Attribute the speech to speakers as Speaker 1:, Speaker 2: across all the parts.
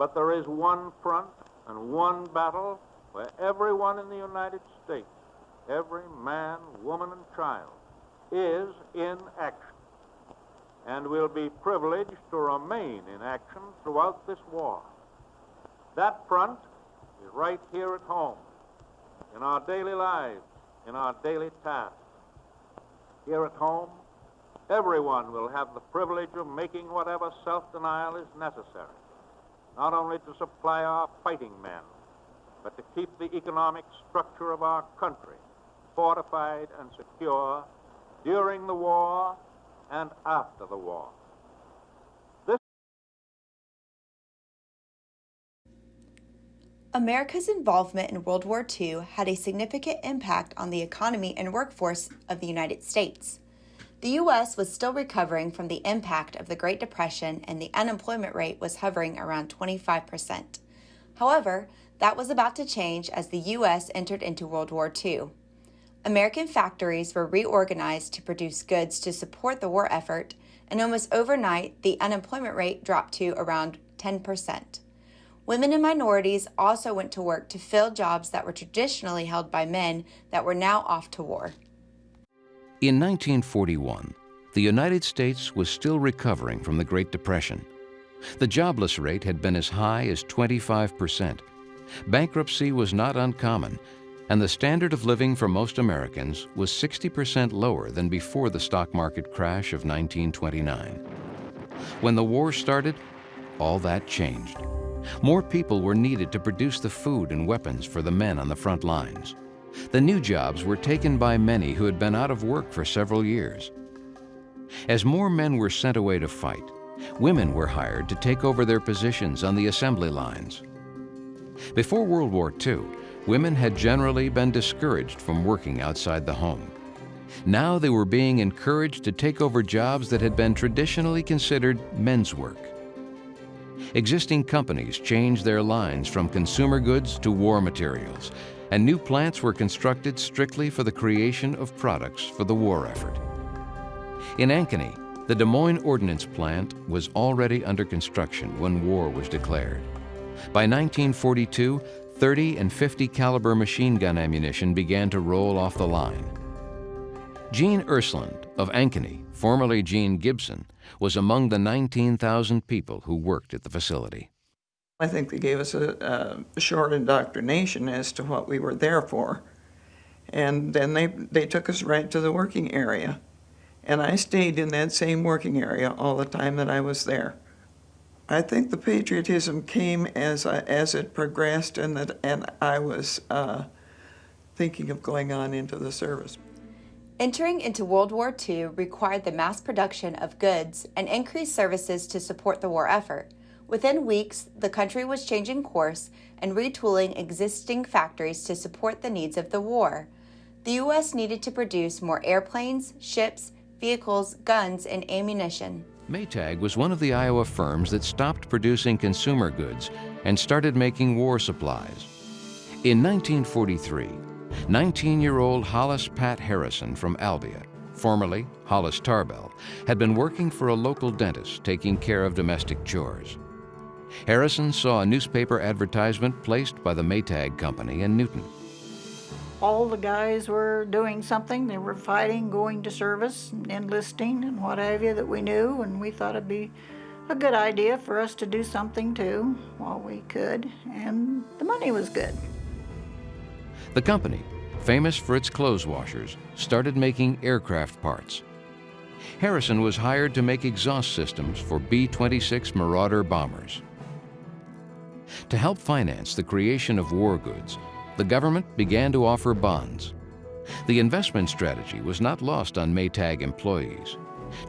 Speaker 1: But there is one front and one battle where everyone in the United States, every man, woman, and child, is in action and will be privileged to remain in action throughout this war. That front is right here at home, in our daily lives, in our daily tasks. Here at home, everyone will have the privilege of making whatever self-denial is necessary, not only to supply our fighting men, but to keep the economic structure of our country fortified and secure during the war and after the war.
Speaker 2: America's involvement in World War II had a significant impact on the economy and workforce of the United States. The U.S. was still recovering from the impact of the Great Depression, and the unemployment rate was hovering around 25%. However, that was about to change as the U.S. entered into World War II. American factories were reorganized to produce goods to support the war effort, and almost overnight, the unemployment rate dropped to around 10%. Women and minorities also went to work to fill jobs that were traditionally held by men that were now off to war.
Speaker 3: In 1941, the United States was still recovering from the Great Depression. The jobless rate had been as high as 25%. Bankruptcy was not uncommon, and the standard of living for most Americans was 60% lower than before the stock market crash of 1929. When the war started, all that changed. More people were needed to produce the food and weapons for the men on the front lines. The new jobs were taken by many who had been out of work for several years. As more men were sent away to fight, women were hired to take over their positions on the assembly lines. Before World War II, women had generally been discouraged from working outside the home. Now they were being encouraged to take over jobs that had been traditionally considered men's work. Existing companies changed their lines from consumer goods to war materials, and new plants were constructed strictly for the creation of products for the war effort. In Ankeny, the Des Moines Ordnance Plant was already under construction when war was declared. By 1942, 30 and 50 caliber machine gun ammunition began to roll off the line. Gene Ersland of Ankeny, formerly Gene Gibson, was among the 19,000 people who worked at the facility.
Speaker 4: I think they gave us a short indoctrination as to what we were there for. And then they took us right to the working area. And I stayed in that same working area all the time that I was there. I think the patriotism came as it progressed, and I was thinking of going on into the service.
Speaker 2: Entering into World War II required the mass production of goods and increased services to support the war effort. Within weeks, the country was changing course and retooling existing factories to support the needs of the war. The U.S. needed to produce more airplanes, ships, vehicles, guns, and ammunition.
Speaker 3: Maytag was one of the Iowa firms that stopped producing consumer goods and started making war supplies. In 1943, 19-year-old Hollis Pat Harrison from Albia, formerly Hollis Tarbell, had been working for a local dentist taking care of domestic chores. Harrison saw a newspaper advertisement placed by the Maytag Company in Newton.
Speaker 5: All the guys were doing something. They were fighting, going to service, enlisting, and what have you that we knew, and we thought it'd be a good idea for us to do something too while we could, and the money was good.
Speaker 3: The company, famous for its clothes washers, started making aircraft parts. Harrison was hired to make exhaust systems for B-26 Marauder bombers. To help finance the creation of war goods, the government began to offer bonds. The investment strategy was not lost on Maytag employees.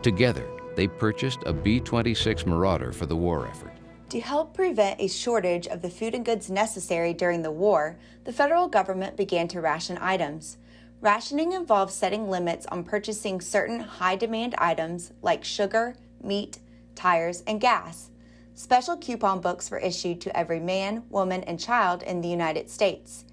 Speaker 3: Together, they purchased a B-26 Marauder for the war effort.
Speaker 2: To help prevent a shortage of the food and goods necessary during the war, the federal government began to ration items. Rationing involved setting limits on purchasing certain high-demand items like sugar, meat, tires, and gas. Special coupon books were issued to every man, woman, and child in the United States.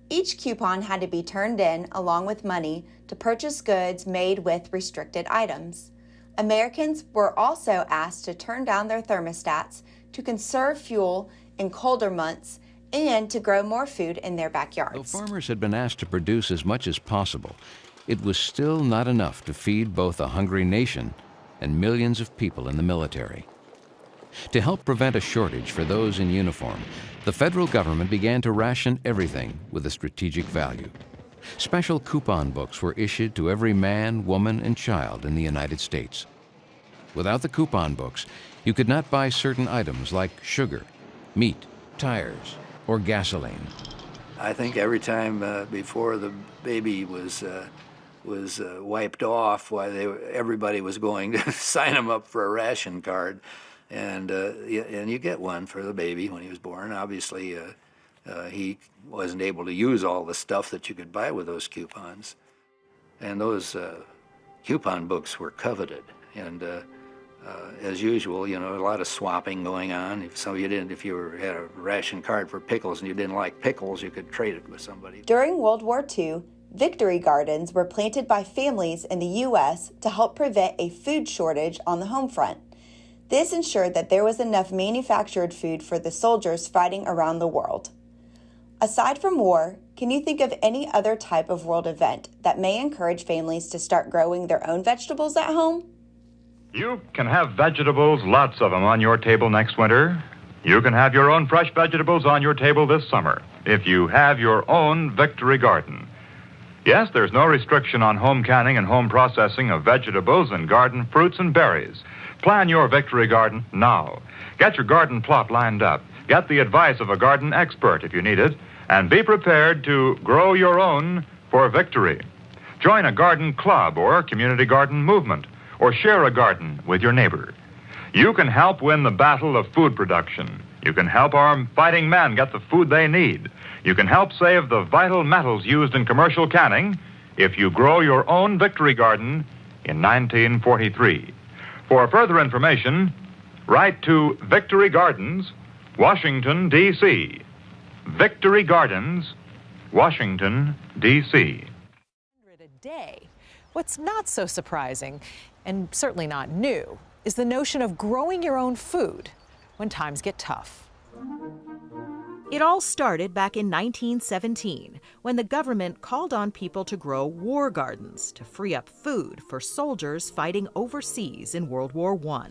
Speaker 2: Each coupon had to be turned in along with money to purchase goods made with restricted items. Americans were also asked to turn down their thermostats to conserve fuel in colder months and to grow more food in their backyards.
Speaker 3: Though farmers had been asked to produce as much as possible, it was still not enough to feed both a hungry nation and millions of people in the military. To help prevent a shortage for those in uniform, the federal government began to ration everything with a strategic value. Special coupon books were issued to every man, woman, and child in the United States. Without the coupon books, you could not buy certain items like sugar, meat, tires, or gasoline.
Speaker 6: I think every time before the baby was wiped off, everybody was going to sign him up for a ration card, and you get one for the baby when he was born. Obviously, he wasn't able to use all the stuff that you could buy with those coupons, and those coupon books were coveted. And as usual, a lot of swapping going on. If you had a ration card for pickles and you didn't like pickles, you could trade it with somebody.
Speaker 2: During World War II, victory gardens were planted by families in the U.S. to help prevent a food shortage on the home front. This ensured that there was enough manufactured food for the soldiers fighting around the world. Aside from war, can you think of any other type of world event that may encourage families to start growing their own vegetables at home?
Speaker 7: You can have vegetables, lots of them, on your table next winter. You can have your own fresh vegetables on your table this summer if you have your own victory garden. Yes, there's no restriction on home canning and home processing of vegetables and garden fruits and berries. Plan your victory garden now. Get your garden plot lined up. Get the advice of a garden expert if you need it, and be prepared to grow your own for victory. Join a garden club or community garden movement, or share a garden with your neighbor. You can help win the battle of food production. You can help our fighting men get the food they need. You can help save the vital metals used in commercial canning if you grow your own victory garden in 1943. For further information, write to Victory Gardens, Washington, D.C. Victory Gardens, Washington, D.C.
Speaker 8: A day. What's not so surprising, and certainly not new, is the notion of growing your own food when times get tough. It all started back in 1917, when the government called on people to grow war gardens to free up food for soldiers fighting overseas in World War I.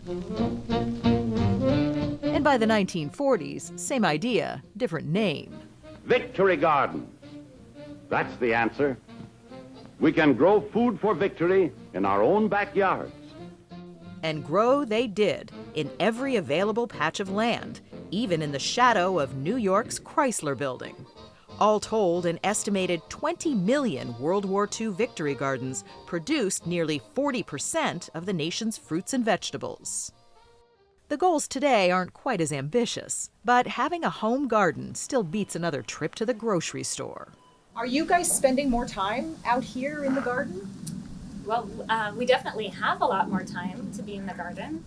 Speaker 8: And by the 1940s, same idea, different name.
Speaker 9: Victory Garden. That's the answer. We can grow food for victory in our own backyards.
Speaker 8: And grow they did in every available patch of land, even in the shadow of New York's Chrysler Building. All told, an estimated 20 million World War II victory gardens produced nearly 40% of the nation's fruits and vegetables. The goals today aren't quite as ambitious, but having a home garden still beats another trip to the grocery store.
Speaker 10: Are you guys spending more time out here in the garden?
Speaker 11: Well, we definitely have a lot more time to be in the garden.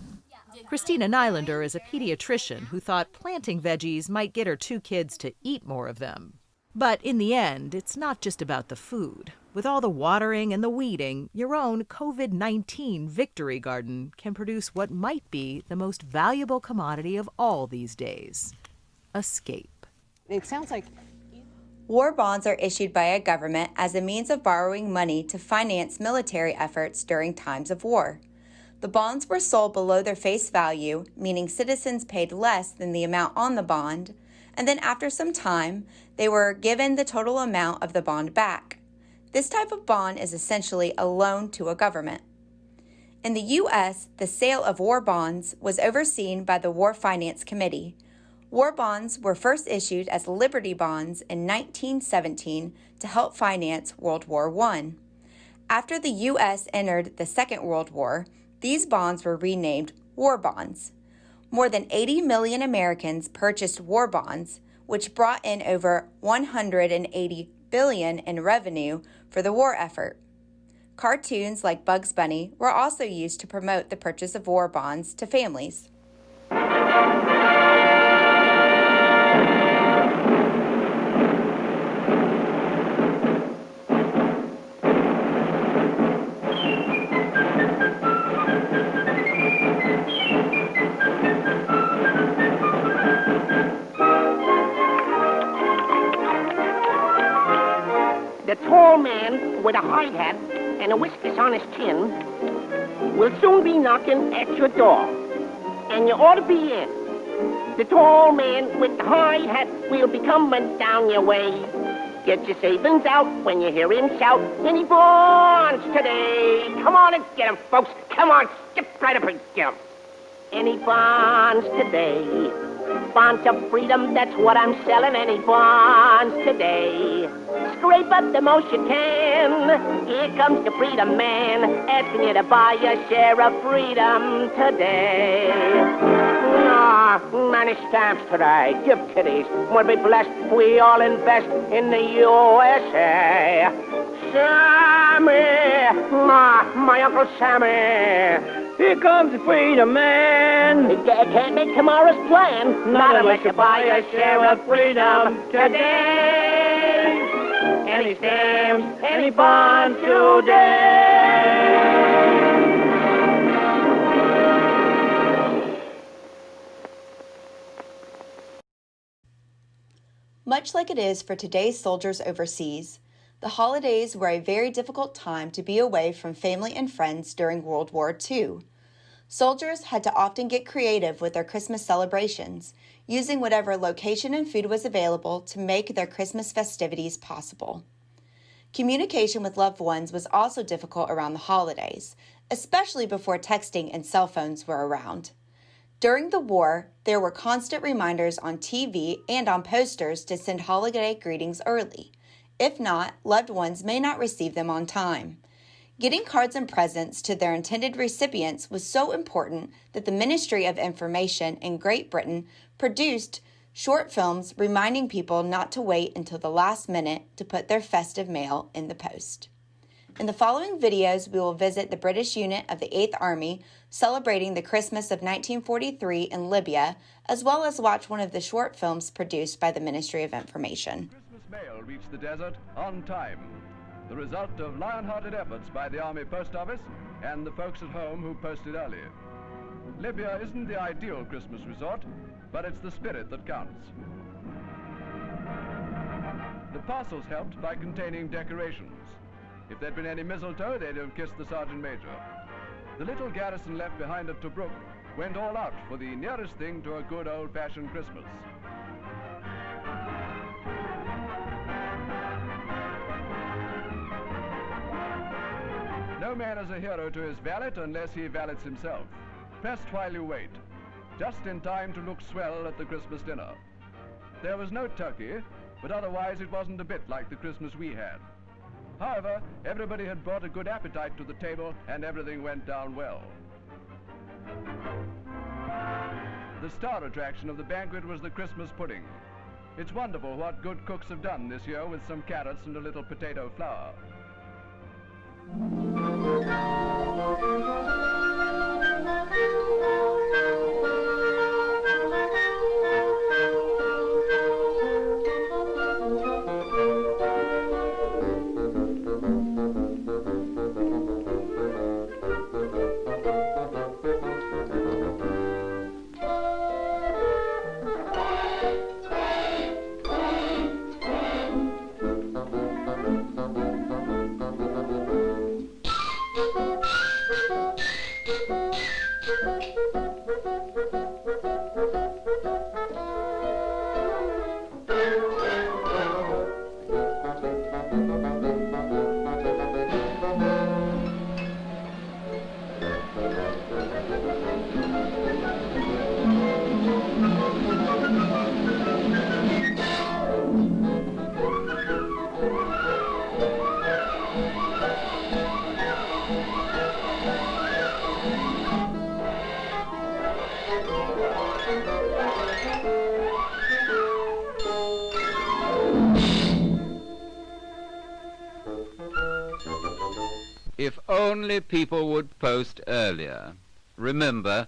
Speaker 8: Christina Nylander is a pediatrician who thought planting veggies might get her two kids to eat more of them. But in the end, it's not just about the food. With all the watering and the weeding, your own COVID-19 victory garden can produce what might be the most valuable commodity of all these days: escape.
Speaker 10: It sounds like
Speaker 2: War bonds are issued by a government as a means of borrowing money to finance military efforts during times of war. The bonds were sold below their face value, meaning citizens paid less than the amount on the bond, and then after some time, they were given the total amount of the bond back. This type of bond is essentially a loan to a government. In the U.S., the sale of war bonds was overseen by the War Finance Committee. War bonds were first issued as Liberty bonds in 1917 to help finance World War I. After the U.S. entered the Second World War, these bonds were renamed war bonds. More than 80 million Americans purchased war bonds, which brought in over $180 billion in revenue for the war effort. Cartoons like Bugs Bunny were also used to promote the purchase of war bonds to families.
Speaker 12: The tall man with a high hat and a whiskers on his chin will soon be knocking at your door, and you ought to be in. The tall man with the high hat will be coming down your way. Get your savings out when you hear him shout, any bonds today? Come on and get 'em, folks. Come on, skip right up and get 'em. Any bonds today? Bonds of freedom, that's what I'm selling. Any bonds today? Scrape up the most you can. Here comes the freedom man, asking you to buy your share of freedom today. Many stamps today. Give kitties. We'll be blessed. We all invest in the USA. Sammy! My Uncle Sammy! Here comes the freedom man. Can't make tomorrow's plan. Not unless you buy a share of freedom today. Any stamps, any bonds today.
Speaker 2: Much like it is for today's soldiers overseas, the holidays were a very difficult time to be away from family and friends during World War II. Soldiers had to often get creative with their Christmas celebrations, using whatever location and food was available to make their Christmas festivities possible. Communication with loved ones was also difficult around the holidays, especially before texting and cell phones were around. During the war, there were constant reminders on TV and on posters to send holiday greetings early. If not, loved ones may not receive them on time. Getting cards and presents to their intended recipients was so important that the Ministry of Information in Great Britain produced short films reminding people not to wait until the last minute to put their festive mail in the post. In the following videos, we will visit the British unit of the 8th Army celebrating the Christmas of 1943 in Libya, as well as watch one of the short films produced by the Ministry of Information.
Speaker 13: Christmas mail reached the desert on time, the result of lion-hearted efforts by the Army Post Office and the folks at home who posted early. Libya isn't the ideal Christmas resort, but it's the spirit that counts. The parcels helped by containing decorations. If there'd been any mistletoe, they'd have kissed the Sergeant Major. The little garrison left behind at Tobruk went all out for the nearest thing to a good old-fashioned Christmas. No man is a hero to his valet unless he valets himself. Pressed while you wait, just in time to look swell at the Christmas dinner. There was no turkey, but otherwise it wasn't a bit like the Christmas we had. However, everybody had brought a good appetite to the table and everything went down well. The star attraction of the banquet was the Christmas pudding. It's wonderful what good cooks have done this year with some carrots and a little potato flour.
Speaker 14: If only people would post earlier. Remember,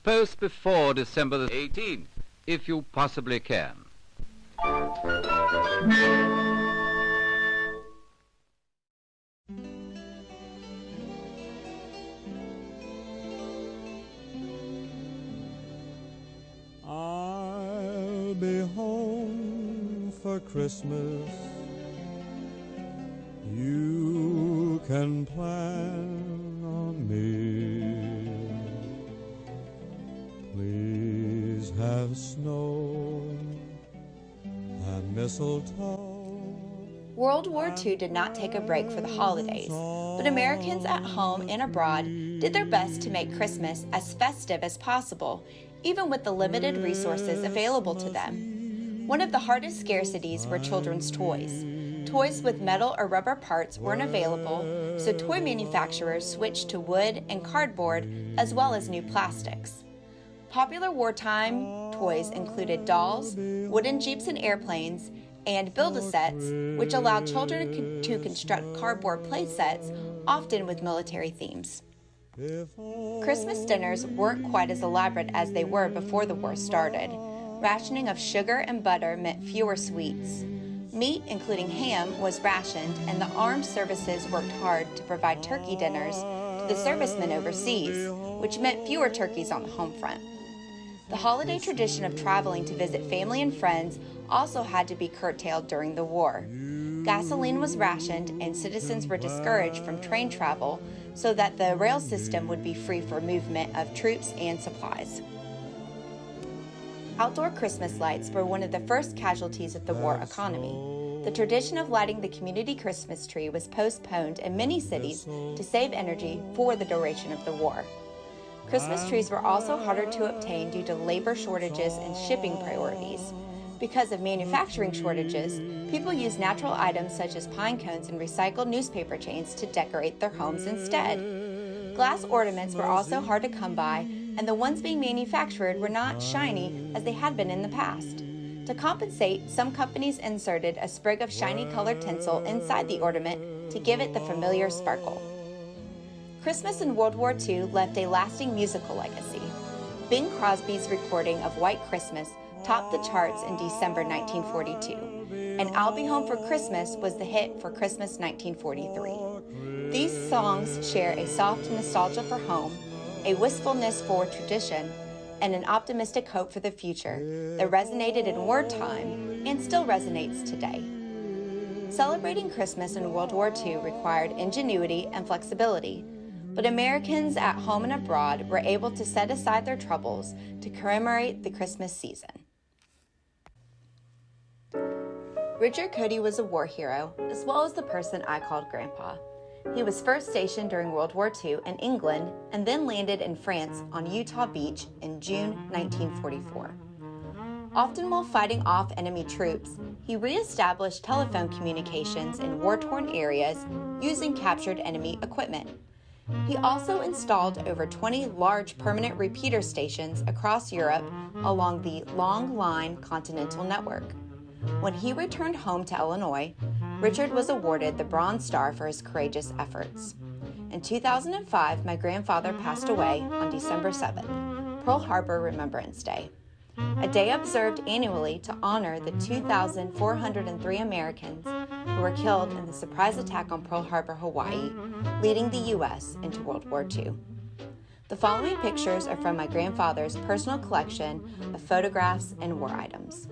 Speaker 14: post before December the 18th, if you possibly can.
Speaker 15: I'll be home for Christmas You can plan on me. Please have snow and mistletoe.
Speaker 2: World War II did not take a break for the holidays, but Americans at home and abroad did their best to make Christmas as festive as possible, even with the limited resources available to them. One of the hardest scarcities were children's toys. Toys with metal or rubber parts weren't available, so toy manufacturers switched to wood and cardboard as well as new plastics. Popular wartime toys included dolls, wooden jeeps and airplanes, and Build-A-Sets, which allowed children to construct cardboard play sets, often with military themes. Christmas dinners weren't quite as elaborate as they were before the war started. Rationing of sugar and butter meant fewer sweets. Meat, including ham, was rationed, and the armed services worked hard to provide turkey dinners to the servicemen overseas, which meant fewer turkeys on the home front. The holiday tradition of traveling to visit family and friends also had to be curtailed during the war. Gasoline was rationed, and citizens were discouraged from train travel so that the rail system would be free for movement of troops and supplies. Outdoor Christmas lights were one of the first casualties of the war economy. The tradition of lighting the community Christmas tree was postponed in many cities to save energy for the duration of the war. Christmas trees were also harder to obtain due to labor shortages and shipping priorities. Because of manufacturing shortages, people used natural items such as pine cones and recycled newspaper chains to decorate their homes instead. Glass ornaments were also hard to come by, and the ones being manufactured were not shiny as they had been in the past. To compensate, some companies inserted a sprig of shiny colored tinsel inside the ornament to give it the familiar sparkle. Christmas in World War II left a lasting musical legacy. Bing Crosby's recording of White Christmas topped the charts in December 1942, and I'll Be Home for Christmas was the hit for Christmas 1943. These songs share a soft nostalgia for home, a wistfulness for tradition, and an optimistic hope for the future that resonated in wartime and still resonates today. Celebrating Christmas in World War II required ingenuity and flexibility, but Americans at home and abroad were able to set aside their troubles to commemorate the Christmas season. Richard Cody was a war hero, as well as the person I called Grandpa. He was first stationed during World War II in England and then landed in France on Utah Beach in June 1944. Often while fighting off enemy troops, he reestablished telephone communications in war-torn areas using captured enemy equipment. He also installed over 20 large permanent repeater stations across Europe along the Long Line Continental Network. When he returned home to Illinois, Richard was awarded the Bronze Star for his courageous efforts. In 2005, my grandfather passed away on December 7th, Pearl Harbor Remembrance Day, a day observed annually to honor the 2,403 Americans who were killed in the surprise attack on Pearl Harbor, Hawaii, leading the U.S. into World War II. The following pictures are from my grandfather's personal collection of photographs and war items.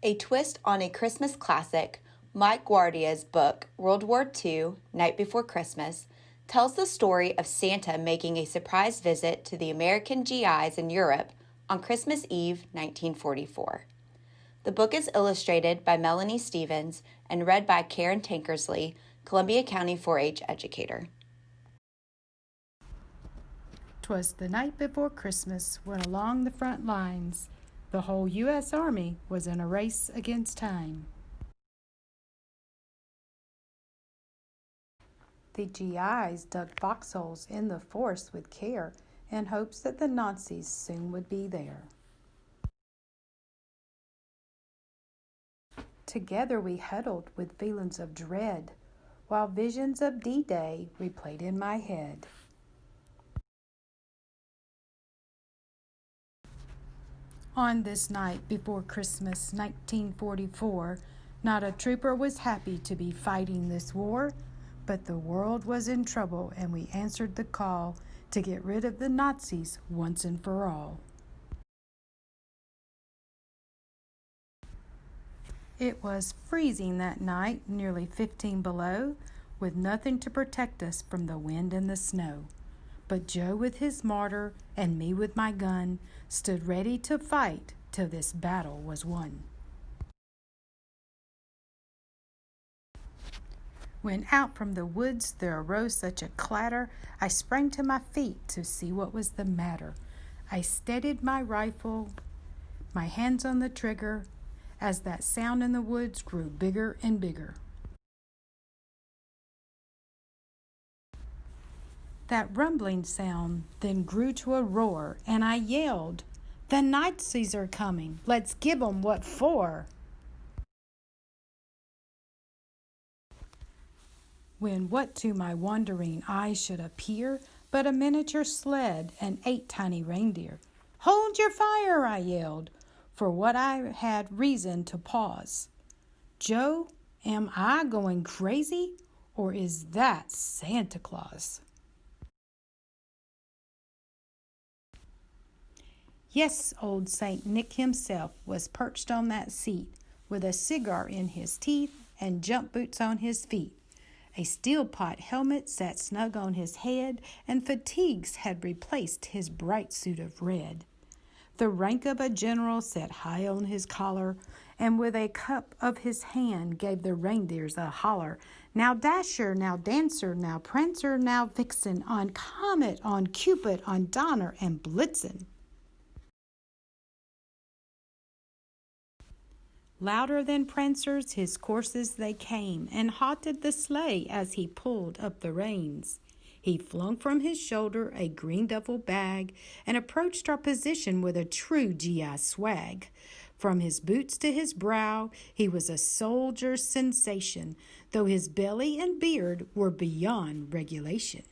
Speaker 2: A twist on a Christmas classic, Mike Guardia's book, World War II, Night Before Christmas, tells the story of Santa making a surprise visit to the American GIs in Europe on Christmas Eve, 1944. The book is illustrated by Melanie Stevens and read by Karen Tankersley, Columbia County 4-H educator.
Speaker 16: 'Twas the night before Christmas when along the front lines the whole U.S. Army was in a race against time. The GIs dug foxholes in the forest with care in hopes that the Nazis soon would be there. Together we huddled with feelings of dread, while visions of D-Day replayed in my head. On this night before Christmas 1944, not a trooper was happy to be fighting this war, but the world was in trouble and we answered the call to get rid of the Nazis once and for all. It was freezing that night, nearly 15 below, with nothing to protect us from the wind and the snow. But Joe with his mortar and me with my gun stood ready to fight till this battle was won. When out from the woods there arose such a clatter, I sprang to my feet to see what was the matter. I steadied my rifle, my hands on the trigger, as that sound in the woods grew bigger and bigger. That rumbling sound then grew to a roar, and I yelled, "The Nazis are coming! Let's give 'em what for!" When what to my wondering eye should appear but a miniature sled and 8 tiny reindeer. "Hold your fire!" I yelled, for what I had reason to pause. Joe, am I going crazy, or is that Santa Claus? Yes, old Saint Nick himself was perched on that seat with a cigar in his teeth and jump boots on his feet. A steel pot helmet sat snug on his head, and fatigues had replaced his bright suit of red. The rank of a general sat high on his collar, and with a cup of his hand gave the reindeers a holler. Now Dasher, now Dancer, now Prancer, now Vixen, on Comet, on Cupid, on Donner, and Blitzen. Louder than prancers his coursers they came, and halted the sleigh as he pulled up the reins. He flung from his shoulder a green duffel bag and approached our position with a true GI swag. From his boots to his brow, he was a soldier's sensation, though his belly and beard were beyond regulation.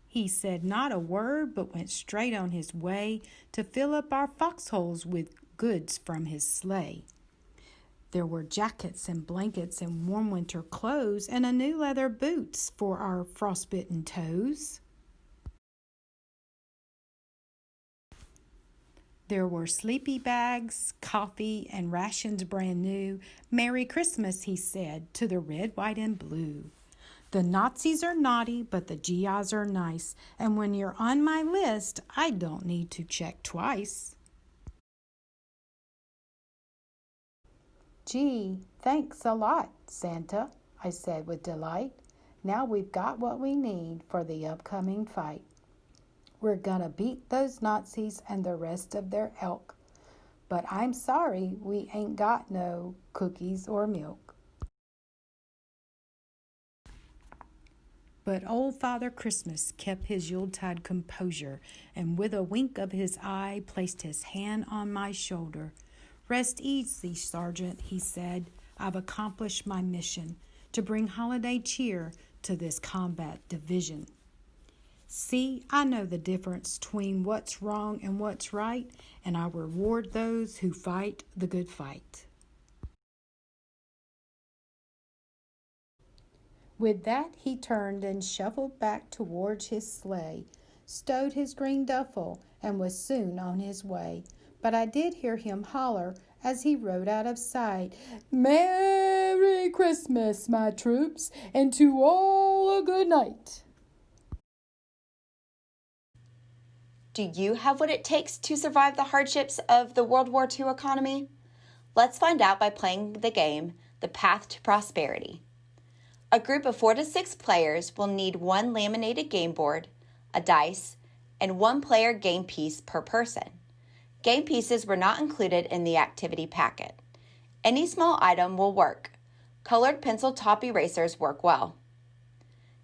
Speaker 16: He said not a word, but went straight on his way to fill up our foxholes with goods from his sleigh. There were jackets and blankets and warm winter clothes and a new leather boots for our frostbitten toes. There were sleepy bags, coffee, and rations brand new. "Merry Christmas," he said, to the red, white, and blue. The Nazis are naughty, but the GIs are nice, and when you're on my list, I don't need to check twice. "Gee, thanks a lot, Santa," I said with delight. "Now we've got what we need for the upcoming fight. We're gonna beat those Nazis and the rest of their ilk, but I'm sorry we ain't got no cookies or milk." But old Father Christmas kept his Yuletide composure, and with a wink of his eye placed his hand on my shoulder. "Rest easy, Sergeant," he said. "I've accomplished my mission to bring holiday cheer to this combat division. See, I know the difference between what's wrong and what's right, and I reward those who fight the good fight." With that, he turned and shuffled back towards his sleigh, stowed his green duffel, and was soon on his way. But I did hear him holler as he rode out of sight, "Merry Christmas, my troops, and to all a good night."
Speaker 2: Do you have what it takes to survive the hardships of the World War II economy? Let's find out by playing the game, The Path to Prosperity. A group of 4 to 6 players will need 1 laminated game board, a dice, and 1 player game piece per person. Game pieces were not included in the activity packet. Any small item will work. Colored pencil top erasers work well.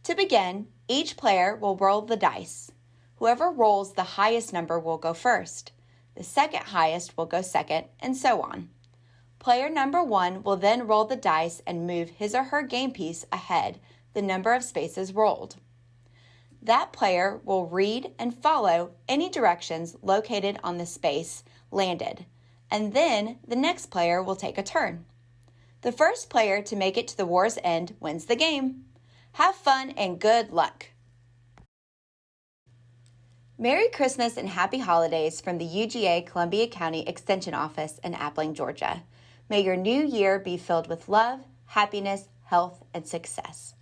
Speaker 2: To begin, each player will roll the dice. Whoever rolls the highest number will go first. The second highest will go second, and so on. Player number 1 will then roll the dice and move his or her game piece ahead the number of spaces rolled. That player will read and follow any directions located on the space landed, and then the next player will take a turn. The first player to make it to the war's end wins the game. Have fun and good luck! Merry Christmas and Happy Holidays from the UGA Columbia County Extension Office in Appling, Georgia. May your new year be filled with love, happiness, health, and success.